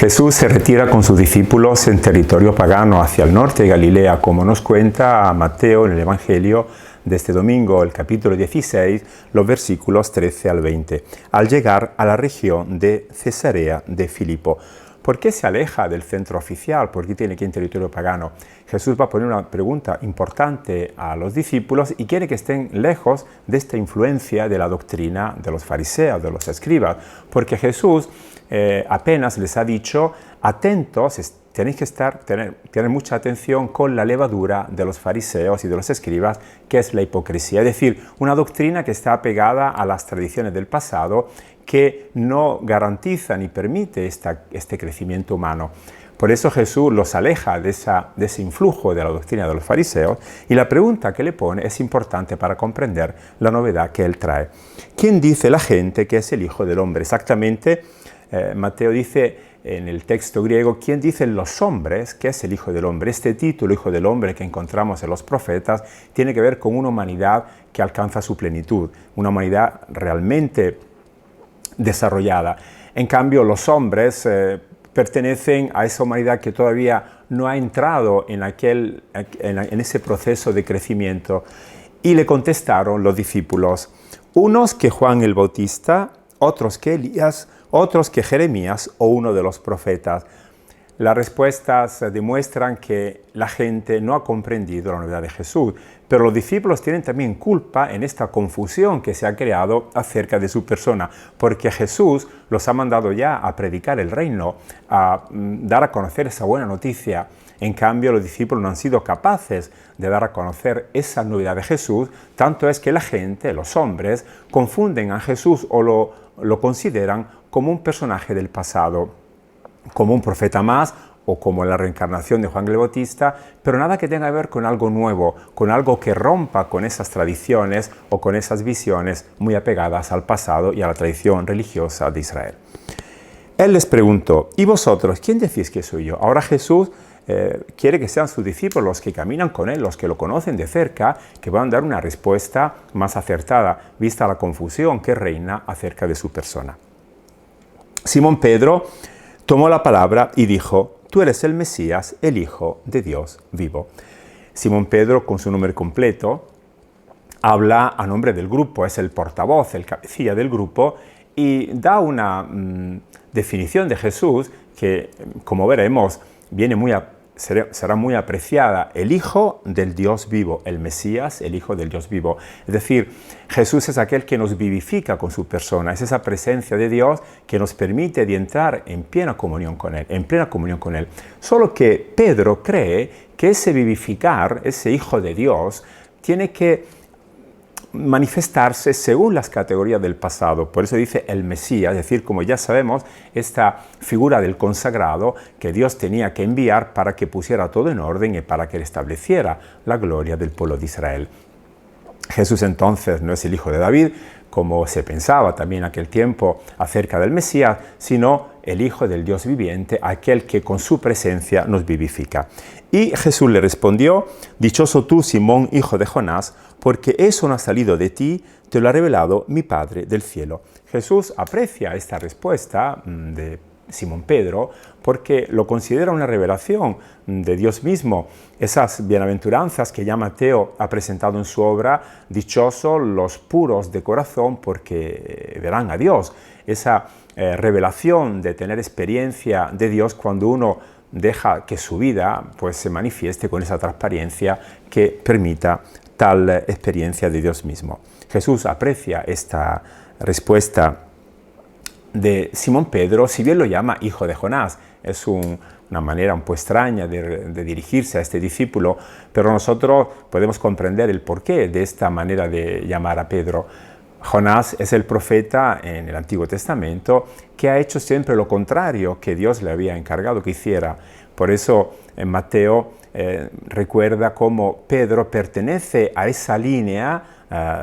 Jesús se retira con sus discípulos en territorio pagano hacia el norte de Galilea, como nos cuenta Mateo en el Evangelio de este domingo, el capítulo 16, los versículos 13 al 20, al llegar a la región de Cesarea de Filipo. ¿Por qué se aleja del centro oficial? ¿Por qué tiene que ir en territorio pagano? Jesús va a poner una pregunta importante a los discípulos y quiere que estén lejos de esta influencia de la doctrina de los fariseos, de los escribas, porque Jesús apenas les ha dicho, atentos, tenéis que tener mucha atención con la levadura de los fariseos y de los escribas, que es la hipocresía, es decir, una doctrina que está apegada a las tradiciones del pasado, que no garantiza ni permite este crecimiento humano. Por eso Jesús los aleja de ese influjo de la doctrina de los fariseos, y la pregunta que le pone es importante para comprender la novedad que él trae. ¿Quién dice la gente que es el Hijo del Hombre? Exactamente, Mateo dice en el texto griego, ¿quién dicen los hombres que es el Hijo del Hombre? Este título, Hijo del Hombre, que encontramos en los profetas, tiene que ver con una humanidad que alcanza su plenitud, una humanidad realmente desarrollada. En cambio, los hombres pertenecen a esa humanidad que todavía no ha entrado en ese proceso de crecimiento. Y le contestaron los discípulos, unos que Juan el Bautista, otros que Elías, otros que Jeremías o uno de los profetas. Las respuestas demuestran que la gente no ha comprendido la novedad de Jesús, pero los discípulos tienen también culpa en esta confusión que se ha creado acerca de su persona, porque Jesús los ha mandado ya a predicar el reino, a dar a conocer esa buena noticia. En cambio, los discípulos no han sido capaces de dar a conocer esa novedad de Jesús, tanto es que la gente, los hombres, confunden a Jesús o lo consideran como un personaje del pasado, como un profeta más o como la reencarnación de Juan el Bautista, pero nada que tenga que ver con algo nuevo, con algo que rompa con esas tradiciones o con esas visiones muy apegadas al pasado y a la tradición religiosa de Israel. Él les preguntó, ¿y vosotros quién decís que soy yo? Ahora Jesús quiere que sean sus discípulos los que caminan con él, los que lo conocen de cerca, que van a dar una respuesta más acertada, vista la confusión que reina acerca de su persona. Simón Pedro tomó la palabra y dijo, tú eres el Mesías, el Hijo de Dios vivo. Simón Pedro, con su nombre completo, habla a nombre del grupo, es el portavoz, el cabecilla del grupo, y da una definición de Jesús que, como veremos, será muy apreciada, el Hijo del Dios vivo, el Mesías, el Hijo del Dios vivo. Es decir, Jesús es aquel que nos vivifica con su persona, es esa presencia de Dios que nos permite de entrar en plena comunión con Él, Solo que Pedro cree que ese vivificar, ese Hijo de Dios, tiene que manifestarse según las categorías del pasado. Por eso dice el Mesías, es decir, como ya sabemos, esta figura del consagrado que Dios tenía que enviar para que pusiera todo en orden y para que restableciera la gloria del pueblo de Israel. Jesús entonces no es el hijo de David, como se pensaba también en aquel tiempo acerca del Mesías, sino el Hijo del Dios viviente, aquel que con su presencia nos vivifica. Y Jesús le respondió, dichoso tú, Simón, hijo de Jonás, porque eso no ha salido de ti, te lo ha revelado mi Padre del cielo. Jesús aprecia esta respuesta de Simón Pedro porque lo considera una revelación de Dios mismo. Esas bienaventuranzas que ya Mateo ha presentado en su obra, dichosos los puros de corazón porque verán a Dios. Esa revelación de tener experiencia de Dios cuando uno deja que su vida pues, se manifieste con esa transparencia que permita tal experiencia de Dios mismo. Jesús aprecia esta respuesta de Simón Pedro, si bien lo llama hijo de Jonás. Es una manera un poco extraña de dirigirse a este discípulo, pero nosotros podemos comprender el porqué de esta manera de llamar a Pedro. Jonás es el profeta en el Antiguo Testamento que ha hecho siempre lo contrario que Dios le había encargado que hiciera. Por eso en Mateo recuerda cómo Pedro pertenece a esa línea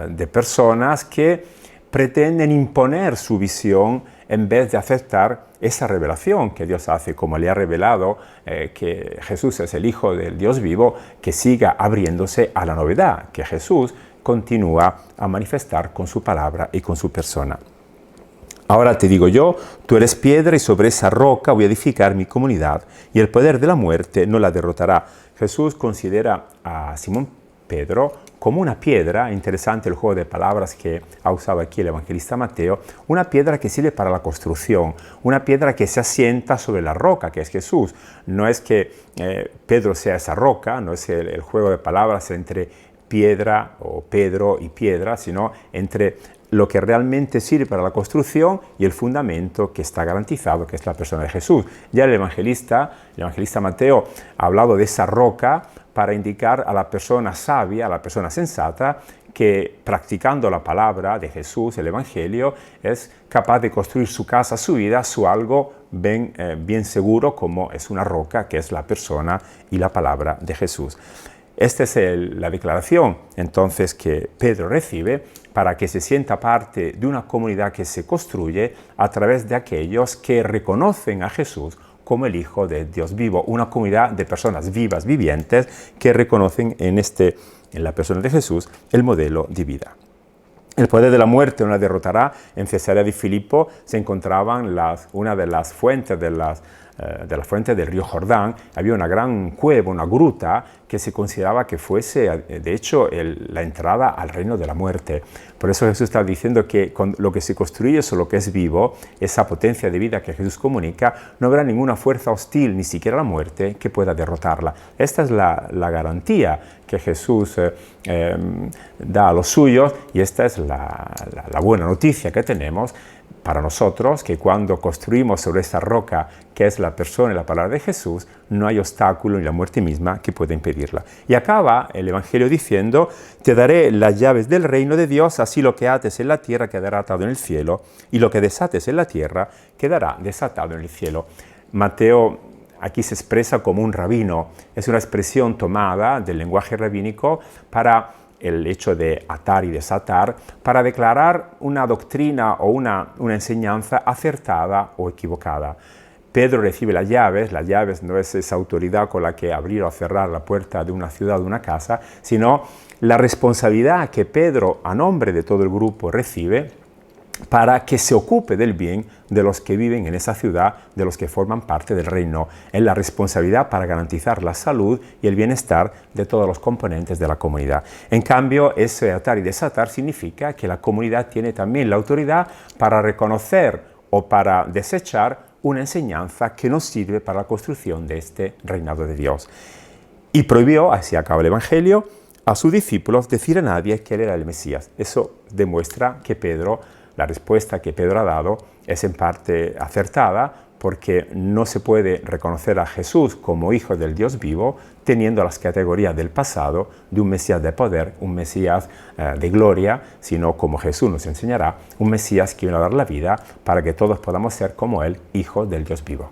de personas que pretenden imponer su visión en vez de aceptar esa revelación que Dios hace, como le ha revelado que Jesús es el Hijo del Dios vivo, que siga abriéndose a la novedad, que Jesús continúa a manifestar con su palabra y con su persona. Ahora te digo yo, tú eres piedra y sobre esa roca voy a edificar mi comunidad y el poder de la muerte no la derrotará. Jesús considera a Simón Pedro como una piedra, interesante el juego de palabras que ha usado aquí el evangelista Mateo, una piedra que sirve para la construcción, una piedra que se asienta sobre la roca, que es Jesús. No es que Pedro sea esa roca, no es el juego de palabras entre piedra o Pedro y piedra, sino entre lo que realmente sirve para la construcción y el fundamento que está garantizado, que es la persona de Jesús. Ya el evangelista Mateo ha hablado de esa roca para indicar a la persona sabia, a la persona sensata, que practicando la palabra de Jesús, el Evangelio, es capaz de construir su casa, su vida, su algo bien seguro, como es una roca, que es la persona y la palabra de Jesús. Esta es la declaración entonces que Pedro recibe para que se sienta parte de una comunidad que se construye a través de aquellos que reconocen a Jesús como el Hijo de Dios vivo, una comunidad de personas vivas, vivientes, que reconocen en la persona de Jesús el modelo de vida. El poder de la muerte no la derrotará. En Cesarea de Filipo se encontraban una de las fuentes de la fuente del río Jordán. Había una gran cueva, una gruta, que se consideraba que fuese, de hecho, la entrada al reino de la muerte. Por eso Jesús está diciendo que con lo que se construye sobre lo que es vivo, esa potencia de vida que Jesús comunica, no habrá ninguna fuerza hostil, ni siquiera la muerte, que pueda derrotarla. Esta es la garantía que Jesús da a los suyos, y esta es la buena noticia que tenemos para nosotros, que cuando construimos sobre esta roca que es la persona y la palabra de Jesús, no hay obstáculo ni la muerte misma que pueda impedirla. Y acaba el Evangelio diciendo: te daré las llaves del reino de Dios, así lo que ates en la tierra quedará atado en el cielo, y lo que desates en la tierra quedará desatado en el cielo. Mateo aquí se expresa como un rabino, es una expresión tomada del lenguaje rabínico para el hecho de atar y desatar, para declarar una doctrina o una enseñanza acertada o equivocada. Pedro recibe las llaves no es esa autoridad con la que abrir o cerrar la puerta de una ciudad o de una casa, sino la responsabilidad que Pedro, a nombre de todo el grupo, recibe para que se ocupe del bien de los que viven en esa ciudad, de los que forman parte del reino. Es la responsabilidad para garantizar la salud y el bienestar de todos los componentes de la comunidad. En cambio, ese atar y desatar significa que la comunidad tiene también la autoridad para reconocer o para desechar una enseñanza que no sirve para la construcción de este reinado de Dios. Y prohibió, así acaba el Evangelio, a sus discípulos decir a nadie que él era el Mesías. Eso demuestra que la respuesta que Pedro ha dado es en parte acertada, porque no se puede reconocer a Jesús como hijo del Dios vivo teniendo las categorías del pasado de un Mesías de poder, un Mesías de gloria, sino, como Jesús nos enseñará, un Mesías que vino a dar la vida para que todos podamos ser como él, hijos del Dios vivo.